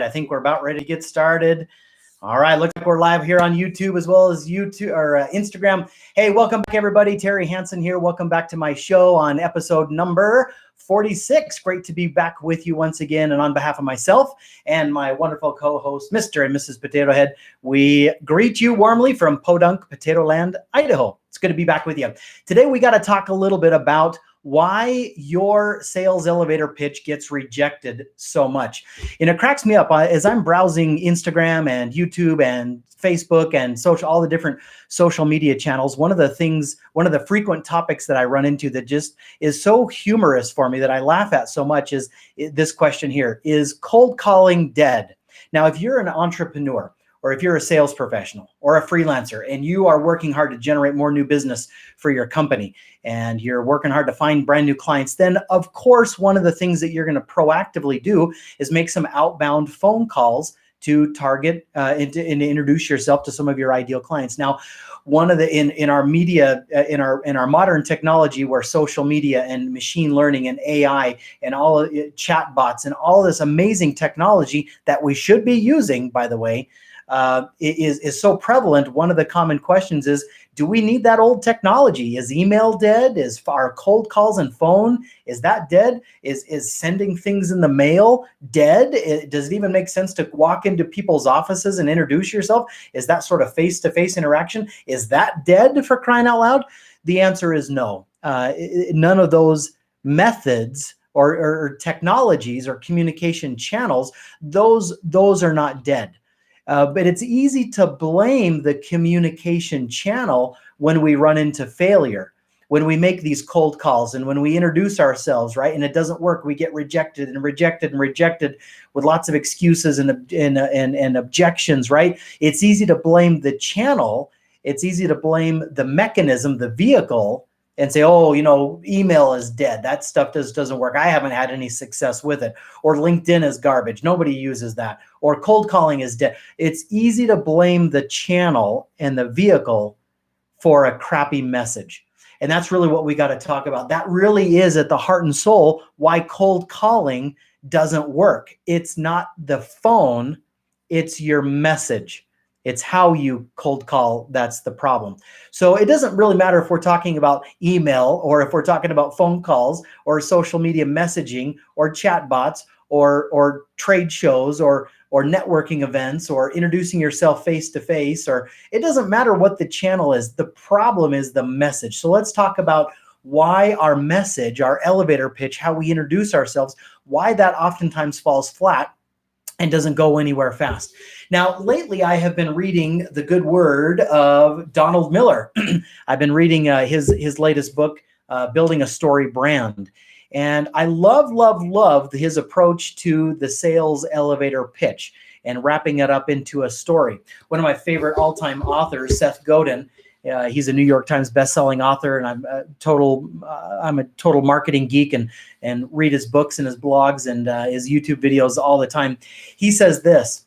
I think we're about ready to get started. All right, looks like we're live here on YouTube as well as YouTube or Instagram. Hey, welcome back, everybody. Terry Hansen here. Welcome back to my show on episode number 46. Great to be back with you once again. And on behalf of myself and my wonderful co-host, Mr. and Mrs. Potato Head, we greet you warmly from Podunk, Potato Land, Idaho. It's good to be back with you. Today, we got to talk a little bit about why your sales elevator pitch gets rejected so much. And it cracks me up as I'm browsing Instagram and YouTube and Facebook and all the different social media channels. One of the frequent topics that I run into that just is so humorous for me that I laugh at so much is this question here: is cold calling dead? Now, if you're an entrepreneur, or if you're a sales professional or a freelancer and you are working hard to generate more new business for your company and you're working hard to find brand new clients, then of course, one of the things that you're going to proactively do is make some outbound phone calls to target and to introduce yourself to some of your ideal clients. Now, one of the in our media, in our modern technology, where social media and machine learning and AI and all chat bots and all this amazing technology that we should be using, by the way, is so prevalent. One of the common questions is, do we need that old technology? Is email dead? Is our cold calls and phone, is that dead? Is sending things in the mail dead? Does it even make sense to walk into people's offices and introduce yourself? Is that sort of face-to-face interaction, is that dead, for crying out loud? The answer is no. None of those methods or technologies or communication channels, those are not dead. But it's easy to blame the communication channel when we run into failure, when we make these cold calls and when we introduce ourselves, right? And it doesn't work. We get rejected and rejected and rejected with lots of excuses and objections, right? It's easy to blame the channel. It's easy to blame the mechanism, the vehicle, and say, oh, email is dead. That stuff doesn't work. I haven't had any success with it. Or LinkedIn is garbage. Nobody uses that. Or cold calling is dead. It's easy to blame the channel and the vehicle for a crappy message. And that's really what we got to talk about. That really is at the heart and soul why cold calling doesn't work. It's not the phone, it's your message. It's how you cold call that's the problem. So it doesn't really matter if we're talking about email or if we're talking about phone calls or social media messaging or chat bots or trade shows or networking events or introducing yourself face-to-face, or it doesn't matter what the channel is. The problem is the message. So let's talk about why our message, our elevator pitch, how we introduce ourselves, why that oftentimes falls flat and doesn't go anywhere fast. Now, lately, I have been reading the good word of Donald Miller. I've been reading his latest book, Building a Story Brand. And I love his approach to the sales elevator pitch and wrapping it up into a story. One of my favorite all-time authors, Seth Godin, he's a New York Times bestselling author, and I'm a total marketing geek and read his books and his blogs and his YouTube videos all the time. He says this: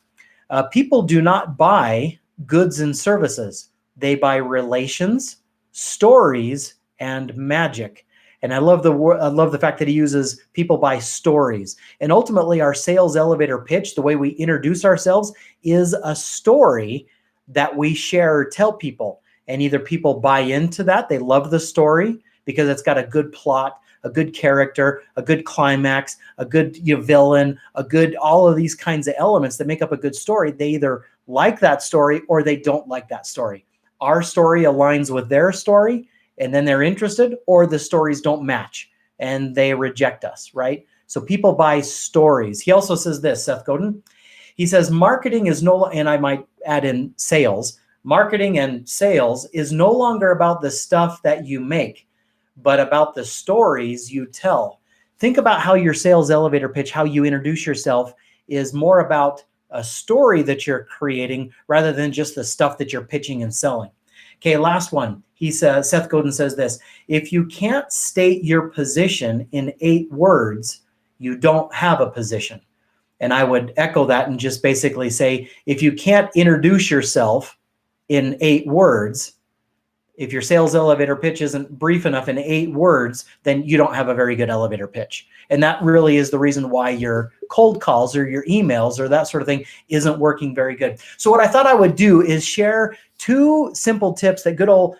people do not buy goods and services; they buy relations, stories, and magic. And I love the fact that he uses people buy stories. And ultimately, our sales elevator pitch, the way we introduce ourselves, is a story that we share or tell people. And either people buy into that, they love the story because it's got a good plot, a good character, a good climax, a good villain, all of these kinds of elements that make up a good story. They either like that story or they don't like that story. Our story aligns with their story, and then they're interested, or the stories don't match and they reject us, right? So people buy stories. He also says this, Seth Godin, he says, marketing is and I might add in sales, marketing and sales is no longer about the stuff that you make, but about the stories you tell. Think about how your sales elevator pitch, how you introduce yourself, is more about a story that you're creating rather than just the stuff that you're pitching and selling. Okay, last one. He says, Seth Godin says this: if you can't state your position in 8 words, you don't have a position. And I would echo that and just basically say, if you can't introduce yourself in 8 words, If your sales elevator pitch isn't brief enough in 8 words, then you don't have a very good elevator pitch. And that really is the reason why your cold calls or your emails or that sort of thing isn't working very good. So what I thought I would do is share 2 simple tips that good old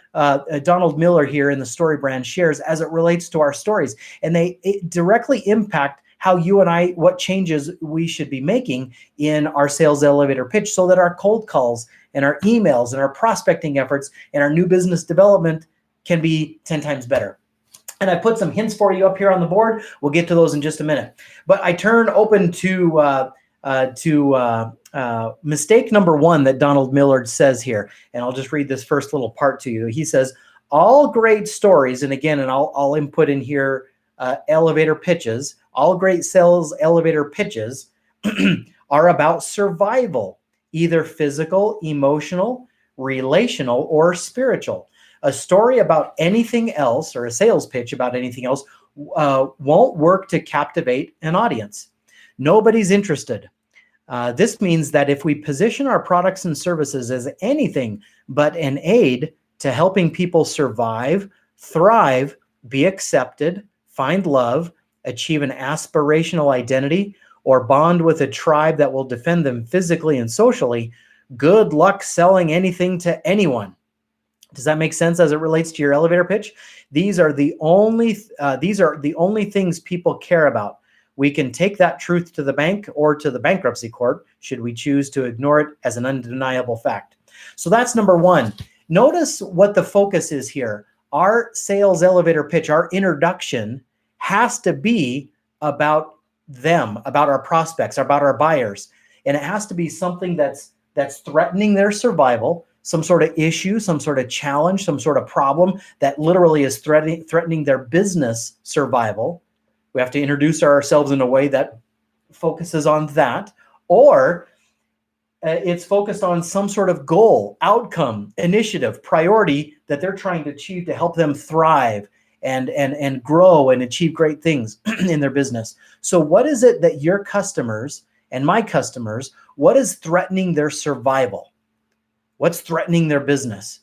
Donald Miller here in the Story Brand shares as it relates to our stories. And they directly impact how you and I, what changes we should be making in our sales elevator pitch so that our cold calls and our emails and our prospecting efforts and our new business development can be 10 times better. And I put some hints for you up here on the board. We'll get to those in just a minute. But I turn open to mistake number 1 that Donald Miller says here. And I'll just read this first little part to you. He says, all great stories, and again, and I'll input in here elevator pitches, all great sales elevator pitches are about survival, either physical, emotional, relational, or spiritual. A story about anything else, or a sales pitch about anything else, won't work to captivate an audience. Nobody's interested. This means that if we position our products and services as anything but an aid to helping people survive, thrive, be accepted, find love, achieve an aspirational identity, or bond with a tribe that will defend them physically and socially, good luck selling anything to anyone. Does that make sense as it relates to your elevator pitch? These are the only things people care about. We can take that truth to the bank or to the bankruptcy court should we choose to ignore it as an undeniable fact. So that's number 1. Notice what the focus is here. Our sales elevator pitch, our introduction, has to be about them, about our prospects, about our buyers. And it has to be something that's threatening their survival, some sort of issue, some sort of challenge, some sort of problem that literally is threatening their business survival. We have to introduce ourselves in a way that focuses on that, or it's focused on some sort of goal, outcome, initiative, priority that they're trying to achieve to help them thrive and grow and achieve great things in their business. So what is it that your customers and my customers, what is threatening their survival? What's threatening their business?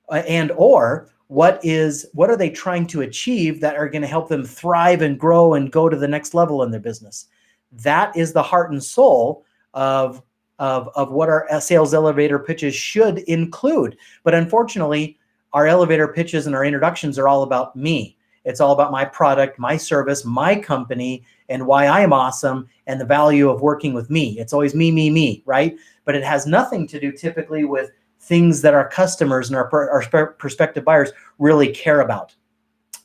Or what are they trying to achieve that are going to help them thrive and grow and go to the next level in their business? That is the heart and soul of what our sales elevator pitches should include. But unfortunately, our elevator pitches and our introductions are all about me. It's all about my product, my service, my company, and why I'm awesome and the value of working with me. It's always me, me, me, right? But it has nothing to do typically with things that our customers and our prospective buyers really care about.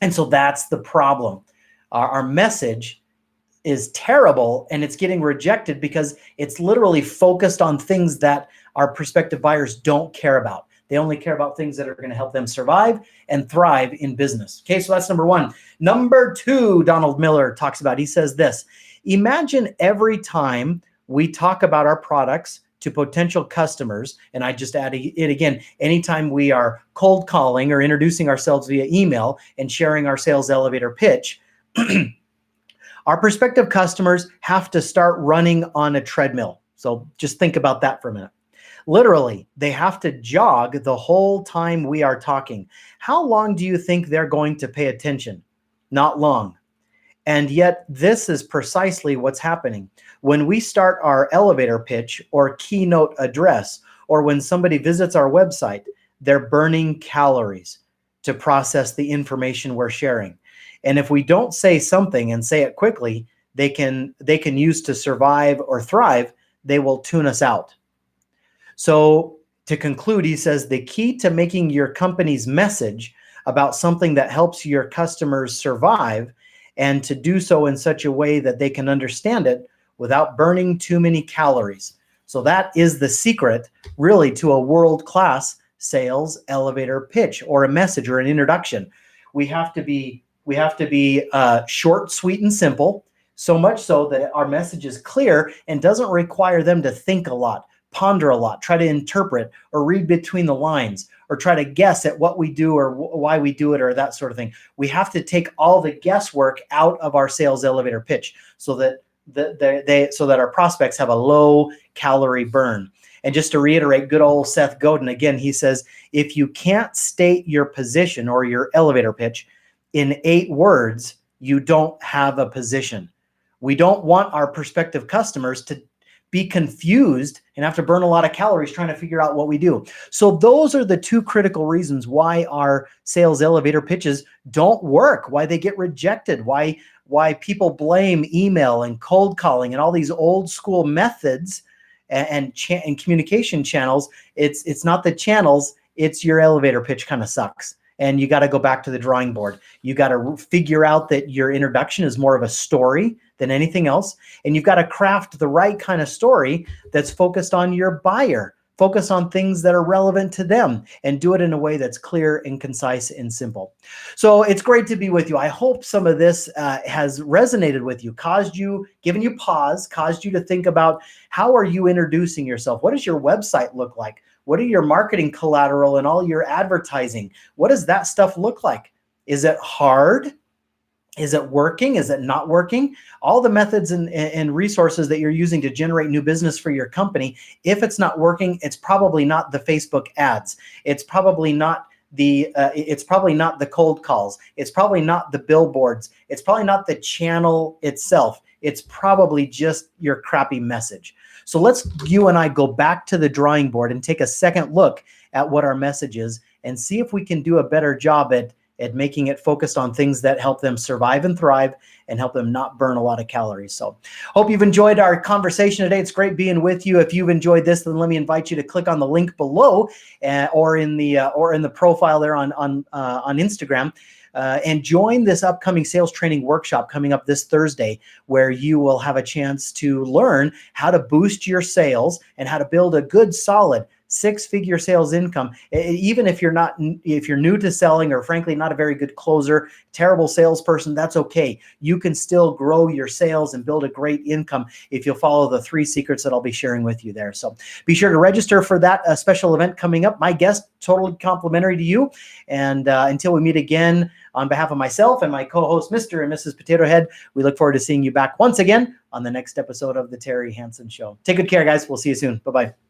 And so that's the problem. Our message is terrible and it's getting rejected because it's literally focused on things that our prospective buyers don't care about. They only care about things that are going to help them survive and thrive in business. Okay, so that's number 1. Number 2, Donald Miller talks about, he says this: imagine every time we talk about our products to potential customers, and I just add it again, anytime we are cold calling or introducing ourselves via email and sharing our sales elevator pitch, our prospective customers have to start running on a treadmill. So just think about that for a minute. Literally, they have to jog the whole time we are talking. How long do you think they're going to pay attention? Not long. And yet this is precisely what's happening. When we start our elevator pitch or keynote address, or when somebody visits our website, they're burning calories to process the information we're sharing. And if we don't say something and say it quickly, they can use to survive or thrive, they will tune us out. So to conclude, he says, the key to making your company's message about something that helps your customers survive, and to do so in such a way that they can understand it without burning too many calories. So that is the secret, really, to a world-class sales elevator pitch or a message or an introduction. We have to be short, sweet, and simple, so much so that our message is clear and doesn't require them to think a lot, ponder a lot, try to interpret or read between the lines, or try to guess at what we do or why we do it or that sort of thing. We have to take all the guesswork out of our sales elevator pitch so that so that our prospects have a low calorie burn. And just to reiterate, good old Seth Godin, again, he says, if you can't state your position or your elevator pitch in 8 words, you don't have a position. We don't want our prospective customers to be confused and have to burn a lot of calories trying to figure out what we do. So those are the 2 critical reasons why our sales elevator pitches don't work, why they get rejected, why people blame email and cold calling and all these old school methods and communication channels. It's not the channels, it's your elevator pitch kind of sucks. And you got to go back to the drawing board. You got to figure out that your introduction is more of a story than anything else. And you've got to craft the right kind of story that's focused on your buyer, focus on things that are relevant to them, and do it in a way that's clear and concise and simple. So it's great to be with you. I hope some of this has resonated with you, given you pause, caused you to think about, how are you introducing yourself? What does your website look like? What are your marketing collateral and all your advertising? What does that stuff look like? Is it hard? Is it working? Is it not working? All the methods and resources that you're using to generate new business for your company, if it's not working, it's probably not the Facebook ads. It's probably not the cold calls. It's probably not the billboards. It's probably not the channel itself. It's probably just your crappy message. So you and I go back to the drawing board and take a second look at what our message is and see if we can do a better job at making it focused on things that help them survive and thrive and help them not burn a lot of calories. So hope you've enjoyed our conversation today. It's great being with you. If you've enjoyed this, then let me invite you to click on the link below or in the profile there on Instagram. And join this upcoming sales training workshop coming up this Thursday, where you will have a chance to learn how to boost your sales and how to build a good, solid 6-figure sales income. Even if you're new to selling, or frankly not a very good closer, terrible salesperson, that's okay. You can still grow your sales and build a great income if you'll follow the 3 secrets that I'll be sharing with you there. So be sure to register for that special event coming up. My guest, totally complimentary to you. And until we meet again, on behalf of myself and my co-host, Mr. and Mrs. Potato Head, we look forward to seeing you back once again on the next episode of the Terry Hansen Show. Take good care, guys. We'll see you soon. Bye-bye.